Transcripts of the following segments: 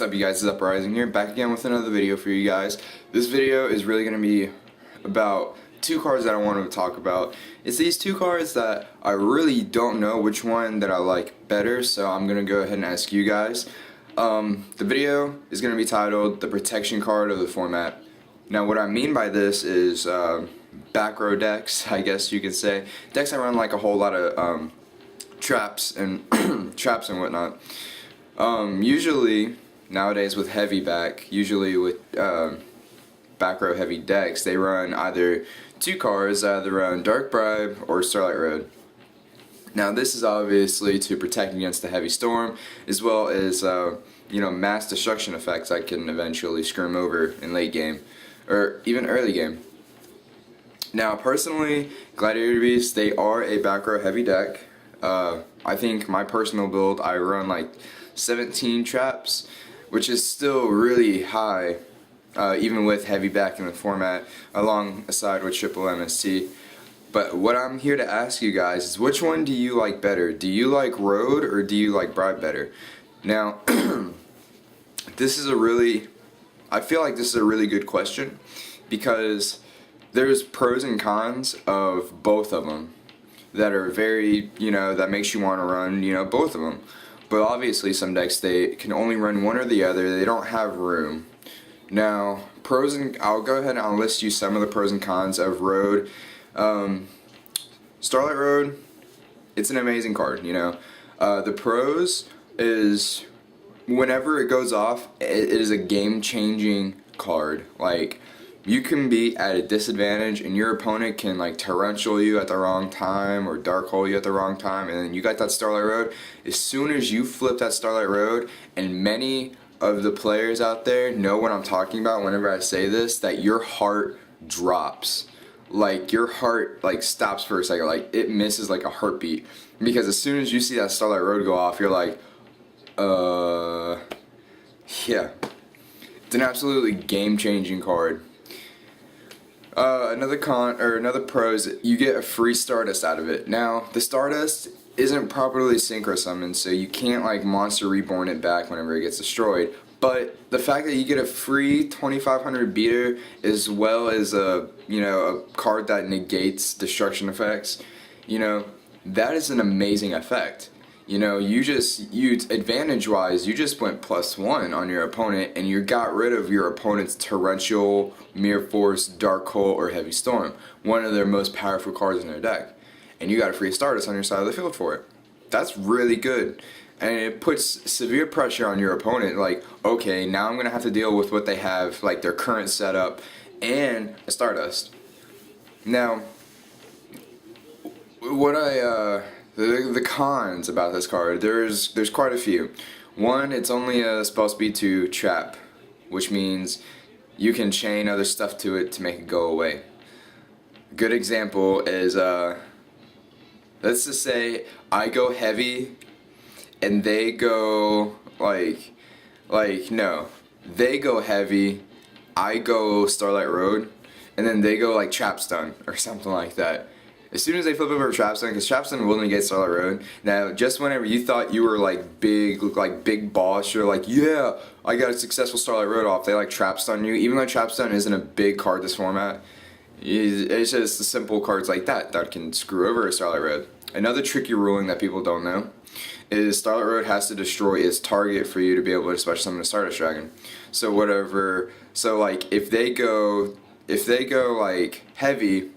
up, you guys? It's Uprising here, back again with another video for you guys. This video is really going to be about two cards that I want to talk about. It's these two cards that I really don't know which one that I like better, so I'm going to go ahead and ask you guys. The video is going to be titled The Protection Card of the Format. Now what I mean by this is back row decks, I guess you could say. Decks that run like a whole lot of traps and traps and whatnot. Usually nowadays with heavy back, usually with back row heavy decks, they run either two cards, either run Dark Bribe or Starlight Road. Now this is obviously to protect against the heavy storm, as well as mass destruction effects that can eventually screw them over in late game or even early game. Now personally, Gladiator Beasts, they are a back row heavy deck. I think my personal build, I run like 17 traps, which is still really high, even with heavy back in the format, alongside with triple MST. But what I'm here to ask you guys is, which one do you like better? Do you like Road or do you like Bribe better? Now, I feel like this is a really good question, because there's pros and cons of both of them that are very, that makes you want to run, both of them. But obviously some decks, they can only run one or the other. They don't have room. Now, I'll go ahead and I'll list you some of the pros and cons of Road. Starlight Road, it's an amazing card, The pros is, whenever it goes off, it is a game-changing card. Like, you can be at a disadvantage and your opponent can like torrential you at the wrong time or dark hole you at the wrong time, and then you got that Starlight Road. As soon as you flip that Starlight Road, and many of the players out there know what I'm talking about whenever I say this, that your heart drops. Like, your heart like stops for a second, like it misses like a heartbeat, because as soon as you see that Starlight Road go off, you're like, yeah. It's an absolutely game-changing card. Another pro is you get a free Stardust out of it. Now, the Stardust isn't properly synchro summoned, so you can't like Monster Reborn it back whenever it gets destroyed. But the fact that you get a free 2500 beater, as well as a card that negates destruction effects, that is an amazing effect. Advantage-wise, you just went +1 on your opponent, and you got rid of your opponent's Torrential, Mirror Force, Dark Hole, or Heavy Storm, one of their most powerful cards in their deck. And you got a free Stardust on your side of the field for it. That's really good. And it puts severe pressure on your opponent, like, okay, now I'm going to have to deal with what they have, like their current setup, and a Stardust. Now, the cons about this card, there's quite a few. One, it's only supposed to be to trap, which means you can chain other stuff to it to make it go away. A good example is, let's just say I go heavy and they go they go heavy, I go Starlight Road, and then they go like Trap Stun or something like that. As soon as they flip over Trap Stun, because Trap Stun will negate Starlight Road. Now, just whenever you thought you were like big boss, you're like, yeah, I got a successful Starlight Road off, they like Trap Stun you. Even though Trap Stun isn't a big card this format, it's just the simple cards like that can screw over a Starlight Road. Another tricky ruling that people don't know is Starlight Road has to destroy its target for you to be able to special summon a Stardust Dragon. So like if they go like heavy,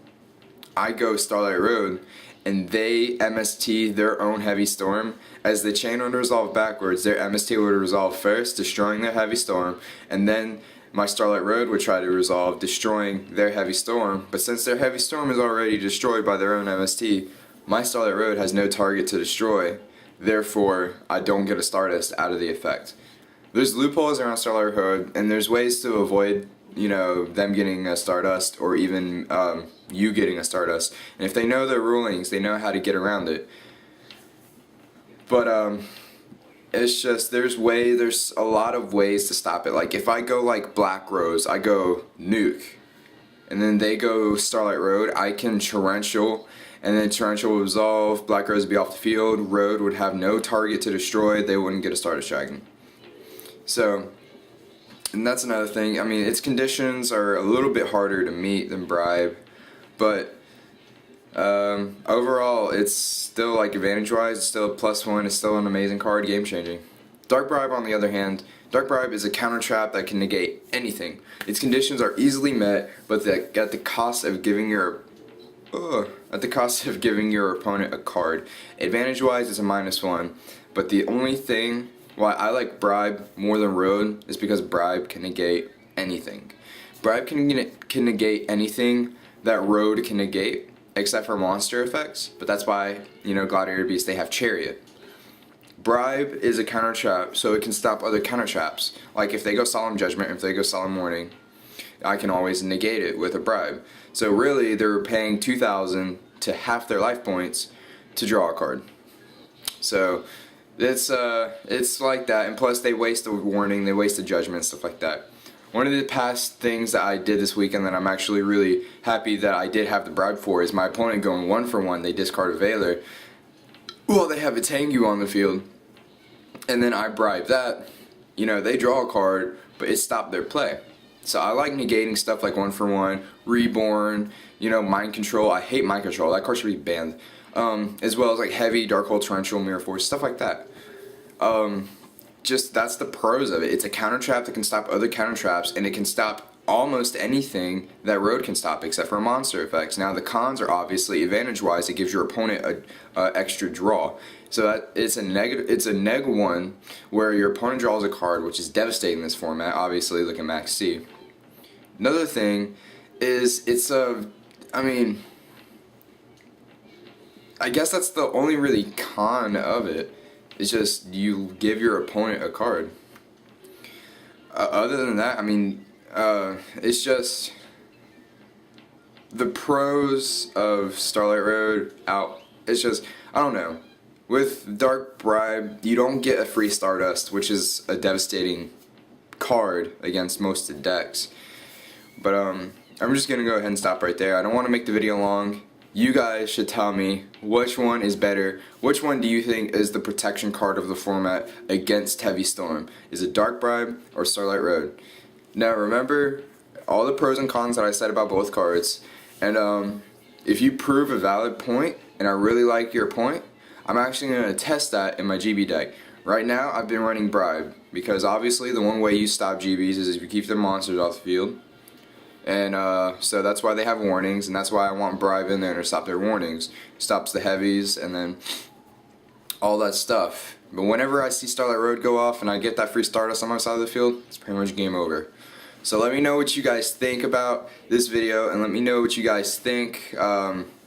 I go Starlight Road, and they MST their own Heavy Storm. As the chain would resolve backwards, their MST would resolve first, destroying their Heavy Storm, and then my Starlight Road would try to resolve, destroying their Heavy Storm. But since their Heavy Storm is already destroyed by their own MST, my Starlight Road has no target to destroy. Therefore, I don't get a Stardust out of the effect. There's loopholes around Starlight Road, and there's ways to avoid them getting a Stardust, or even you getting a Stardust. And if they know their rulings, they know how to get around it. But it's just, there's a lot of ways to stop it. Like if I go like Black Rose, I go Nuke, and then they go Starlight Road, I can Torrential, and then Torrential will resolve, Black Rose would be off the field, Road would have no target to destroy, they wouldn't get a Stardust Dragon. So, and that's another thing. I mean, its conditions are a little bit harder to meet than Bribe, but overall, it's still, like, advantage-wise, it's still a +1, it's still an amazing card, game-changing. Dark Bribe, on the other hand, Dark Bribe is a counter trap that can negate anything. Its conditions are easily met, but at the cost of giving your opponent a card. Advantage-wise, it's a -1, but the only thing why I like Bribe more than Road is because Bribe can negate anything. Bribe can negate anything that Road can negate, except for monster effects, but that's why, you know, Gladiator Beast, they have Chariot. Bribe is a counter trap, so it can stop other counter traps. Like if they go Solemn Judgment, if they go Solemn Warning, I can always negate it with a Bribe. So really, they're paying 2,000 to half their life points to draw a card. So it's like that, and plus they waste a warning, they waste a judgment, stuff like that. One of the past things that I did this weekend that I'm actually really happy that I did have the Bribe for is my opponent going 1-for-1. They discard a Veiler. Well, they have a Tengu on the field, and then I bribe that. You know, they draw a card, but it stopped their play. So I like negating stuff like 1-for-1, Reborn, you know, Mind Control. I hate Mind Control. That card should be banned. As well as like Heavy, Darkhold, Torrential, Mirror Force, stuff like that. Just that's the pros of it. It's a counter trap that can stop other counter traps, and it can stop almost anything that Road can stop except for monster effects. Now the cons are obviously advantage-wise. It gives your opponent a extra draw. So that it's a -1 where your opponent draws a card, which is devastating in this format. Obviously, look at Max C. Another thing is I guess that's the only really con of it. It's just you give your opponent a card. Other than that, I mean, it's just the pros of Starlight Road out. It's just, I don't know. With Dark Bribe, you don't get a free Stardust, which is a devastating card against most of the decks. But I'm just gonna go ahead and stop right there. I don't want to make the video long. You guys should tell me which one is better. Which one do you think is the protection card of the format against Heavy Storm? Is it Dark Bribe or Starlight Road? Now remember all the pros and cons that I said about both cards, and if you prove a valid point and I really like your point, I'm actually going to test that in my GB deck. Right now I've been running Bribe because obviously the one way you stop GBs is if you keep their monsters off the field, and so that's why they have warnings, and that's why I want Bribe in there to stop their warnings. Stops the heavies and then all that stuff. But whenever I see Starlight Road go off and I get that free Stardust on my side of the field, it's pretty much game over. So let me know what you guys think about this video, and let me know what you guys think,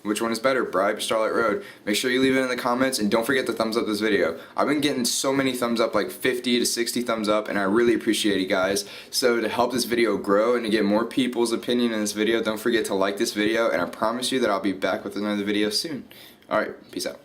which one is better, Bribe or Starlight Road. Make sure you leave it in the comments, and don't forget to thumbs up this video. I've been getting so many thumbs up, like 50 to 60 thumbs up, and I really appreciate you guys. So to help this video grow and to get more people's opinion in this video, don't forget to like this video, and I promise you that I'll be back with another video soon. Alright, peace out.